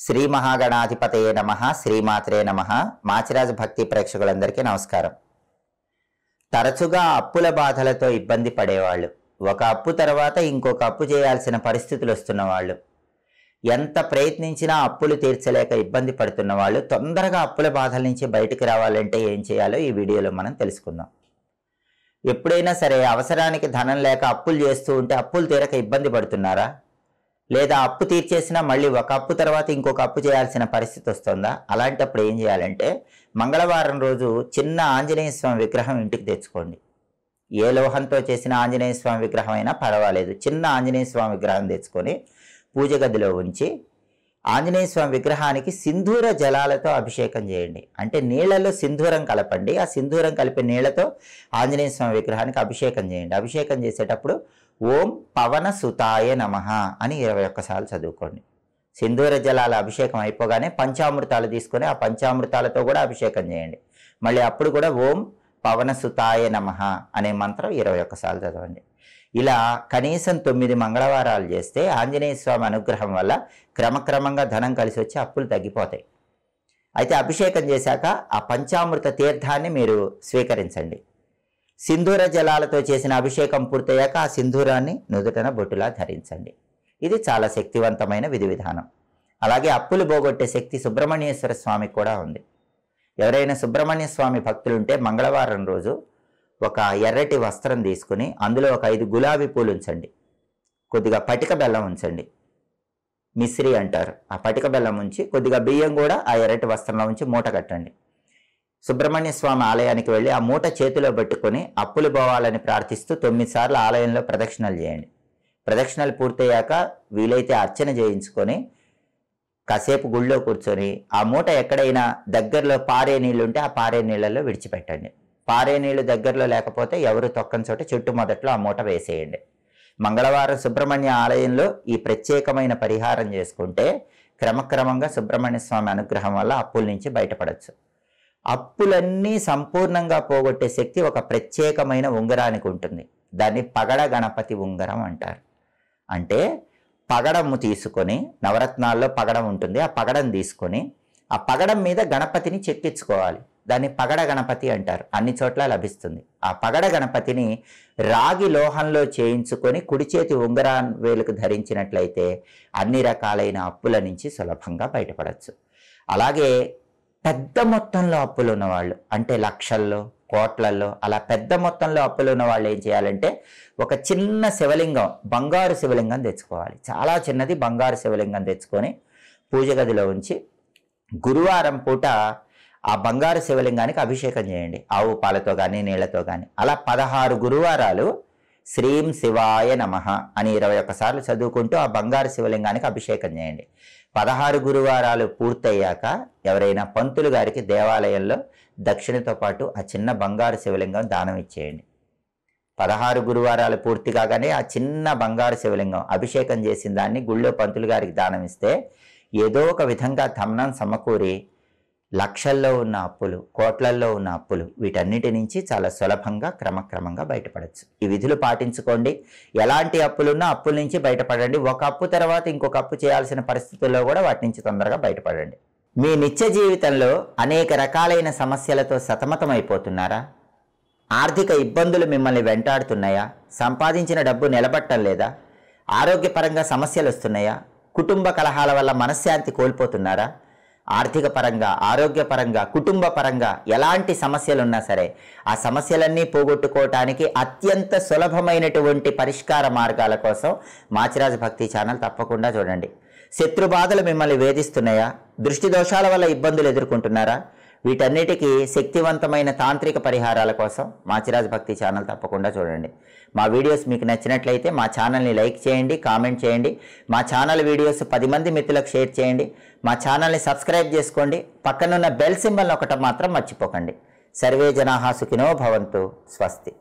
శ్రీ మహాగణాధిపతయే నమః శ్రీమాత్రే నమః మాచిరాజు భక్తి ప్రేక్షకులందరికీ నమస్కారం. తరచుగా అప్పుల బాధలతో ఇబ్బంది పడేవాళ్ళు, ఒక అప్పు తర్వాత ఇంకొక అప్పు చేయాల్సిన పరిస్థితులు వస్తున్న వాళ్ళు, ఎంత ప్రయత్నించినా అప్పులు తీర్చలేక ఇబ్బంది పడుతున్న వాళ్ళు తొందరగా అప్పుల బాధల నుంచి బయటికి రావాలంటే ఏం చేయాలో ఈ వీడియోలో మనం తెలుసుకుందాం. ఎప్పుడైనా సరే అవసరానికి ధనం లేక అప్పులు చేస్తూ ఉంటే అప్పులు తీరక ఇబ్బంది పడుతున్నారా? లేదా అప్పు తీర్చేసినా మళ్ళీ ఒక అప్పు తర్వాత ఇంకొక అప్పు చేయాల్సిన పరిస్థితి వస్తుందా? అలాంటప్పుడు ఏం చేయాలంటే మంగళవారం రోజు చిన్న ఆంజనేయ స్వామి విగ్రహం ఇంటికి తెచ్చుకోండి. ఏ లోహంతో చేసిన ఆంజనేయ స్వామి విగ్రహం అయినా పర్వాలేదు. చిన్న ఆంజనేయ స్వామి విగ్రహం తెచ్చుకొని పూజ గదిలో ఉంచి ఆంజనేయ స్వామి విగ్రహానికి సింధూర జలాలతో అభిషేకం చేయండి. అంటే నీళ్లలో సింధూరం కలపండి. ఆ సింధూరం కలిపే నీళ్లతో ఆంజనేయ స్వామి విగ్రహానికి అభిషేకం చేయండి. అభిషేకం చేసేటప్పుడు ఓం పవన సుతాయ నమః అని 21 సార్లు చదువుకోండి. సింధూర జలాల అభిషేకం అయిపోగానే పంచామృతాలు తీసుకొని ఆ పంచామృతాలతో కూడా అభిషేకం చేయండి. మళ్ళీ అప్పుడు కూడా ఓం పవన సుతాయ నమః అనే మంత్రం 21 సార్లు చదవండి. ఇలా కనీసం 9 మంగళవారాలు చేస్తే ఆంజనేయ స్వామి అనుగ్రహం వల్ల క్రమక్రమంగా ధనం కలిసి వచ్చి అప్పులు తగ్గిపోతాయి. అయితే అభిషేకం చేశాక ఆ పంచామృత తీర్థాన్ని మీరు స్వీకరించండి. సింధూర జలాలతో చేసిన అభిషేకం పూర్తయ్యాక ఆ సింధూరాన్ని నుదుటన బొట్టులా ధరించండి. ఇది చాలా శక్తివంతమైన విధి విధానం. అలాగే అప్పులు పోగొట్టే శక్తి సుబ్రహ్మణ్యేశ్వర స్వామికి కూడా ఉంది. ఎవరైనా సుబ్రహ్మణ్య స్వామి భక్తులుంటే మంగళవారం రోజు ఒక ఎర్రటి వస్త్రం తీసుకుని అందులో ఒక 5 గులాబీ పూలు ఉంచండి. కొద్దిగా పటిక బెల్లం ఉంచండి, మిశ్రీ అంటారు. ఆ పటిక బెల్లం ఉంచి కొద్దిగా బియ్యం కూడా ఆ ఎర్రటి వస్త్రంలో ఉంచి మూట కట్టండి. సుబ్రహ్మణ్య స్వామి ఆలయానికి వెళ్ళి ఆ మూట చేతిలో పెట్టుకొని అప్పులు పోవాలని ప్రార్థిస్తూ 9 సార్లు ఆలయంలో ప్రదక్షిణలు చేయండి. ప్రదక్షిణలు పూర్తయ్యాక వీలైతే అర్చన చేయించుకొని కాసేపు గుళ్ళో కూర్చొని ఆ మూట ఎక్కడైనా దగ్గరలో పారే నీళ్లు ఉంటే ఆ పారే నీళ్లలో విడిచిపెట్టండి. పారే నీళ్లు దగ్గరలో లేకపోతే ఎవరు తొక్కని చోట చెట్టు మొదట్లో ఆ మూట వేసేయండి. మంగళవారం సుబ్రహ్మణ్య ఆలయంలో ఈ ప్రత్యేకమైన పరిహారం చేసుకుంటే క్రమక్రమంగా సుబ్రహ్మణ్య స్వామి అనుగ్రహం వల్ల అప్పుల నుంచి బయటపడవచ్చు. అప్పులన్నీ సంపూర్ణంగా పోగొట్టే శక్తి ఒక ప్రత్యేకమైన ఉంగరానికి ఉంటుంది. దాన్ని పగడ గణపతి ఉంగరం అంటారు. అంటే పగడము తీసుకొని, నవరత్నాల్లో పగడం ఉంటుంది, ఆ పగడం తీసుకొని ఆ పగడం మీద గణపతిని చెక్కించుకోవాలి. దాన్ని పగడ గణపతి అంటారు. అన్ని చోట్ల లభిస్తుంది. ఆ పగడ గణపతిని రాగి లోహంలో చేయించుకొని కుడి చేతి ఉంగరా వేలుకు ధరించినట్లయితే అన్ని రకాలైన అప్పుల నుంచి సులభంగా బయటపడవచ్చు. అలాగే పెద్ద మొత్తంలో అప్పులు ఉన్నవాళ్ళు, అంటే లక్షల్లో కోట్లల్లో అలా పెద్ద మొత్తంలో అప్పులు ఉన్న వాళ్ళు ఏం చేయాలంటే ఒక చిన్న శివలింగం, బంగారు శివలింగం తెచ్చుకోవాలి. చాలా చిన్నది బంగారు శివలింగం తెచ్చుకొని పూజ గదిలో ఉంచి గురువారం పూట ఆ బంగారు శివలింగానికి అభిషేకం చేయండి. ఆవు పాలతో కానీ నీళ్లతో కానీ. అలా 16 గురువారాలు శ్రీం శివాయ నమః అని 21 సార్లు చదువుకుంటూ ఆ బంగారు శివలింగానికి అభిషేకం చేయండి. 16 గురువారాలు పూర్తయ్యాక ఎవరైనా పంతులు గారికి దేవాలయంలో దక్షిణతో పాటు ఆ చిన్న బంగారు శివలింగం దానం ఇచ్చేయండి. 16 గురువారాలు పూర్తి కాగానే ఆ చిన్న బంగారు శివలింగం అభిషేకం చేసిన దాన్ని గుళ్ళో పంతులు గారికి దానం ఇస్తే ఏదో ఒక విధంగా ధనం సమకూరి లక్షల్లో ఉన్న అప్పులు, కోట్లల్లో ఉన్న అప్పులు, వీటన్నిటి నుంచి చాలా సులభంగా క్రమక్రమంగా బయటపడవచ్చు. ఈ విధులు పాటించుకోండి. ఎలాంటి అప్పులున్నా అప్పుల నుంచి బయటపడండి. ఒక అప్పు తర్వాత ఇంకొక అప్పు చేయాల్సిన పరిస్థితుల్లో కూడా వాటి నుంచి తొందరగా బయటపడండి. మీ నిత్య జీవితంలో అనేక రకాలైన సమస్యలతో సతమతమైపోతున్నారా? ఆర్థిక ఇబ్బందులు మిమ్మల్ని వెంటాడుతున్నాయా? సంపాదించిన డబ్బు నిలబట్టం లేదా? ఆరోగ్యపరంగా సమస్యలు వస్తున్నాయా? కుటుంబ కలహాల వల్ల మనశ్శాంతి కోల్పోతున్నారా? ఆర్థిక పరంగా, ఆరోగ్యపరంగా, కుటుంబ పరంగా ఎలాంటి సమస్యలు ఉన్నా సరే ఆ సమస్యలన్నీ పోగొట్టుకోవటానికి అత్యంత సులభమైనటువంటి పరిష్కార మార్గాల కోసం మాచిరాజు భక్తి ఛానల్ తప్పకుండా చూడండి. శత్రు బాధలు మిమ్మల్ని వేధిస్తున్నాయా? దృష్టి దోషాల వల్ల ఇబ్బందులు ఎదుర్కొంటున్నారా? వీటన్నిటికీ శక్తివంతమైన తాంత్రిక పరిహారాల కోసం మాచిరాజు భక్తి ఛానల్ తప్పకుండా చూడండి. మా వీడియోస్ మీకు నచ్చినట్లయితే మా ఛానల్ని లైక్ చేయండి, కామెంట్ చేయండి. మా ఛానల్ వీడియోస్ 10 మంది మిత్రులకు షేర్ చేయండి. మా ఛానల్ని సబ్స్క్రైబ్ చేసుకోండి. పక్కనున్న బెల్ సింబల్ ఒకటి మాత్రం మర్చిపోకండి. సర్వే జనాః సుఖినో భవంతు. స్వస్తి.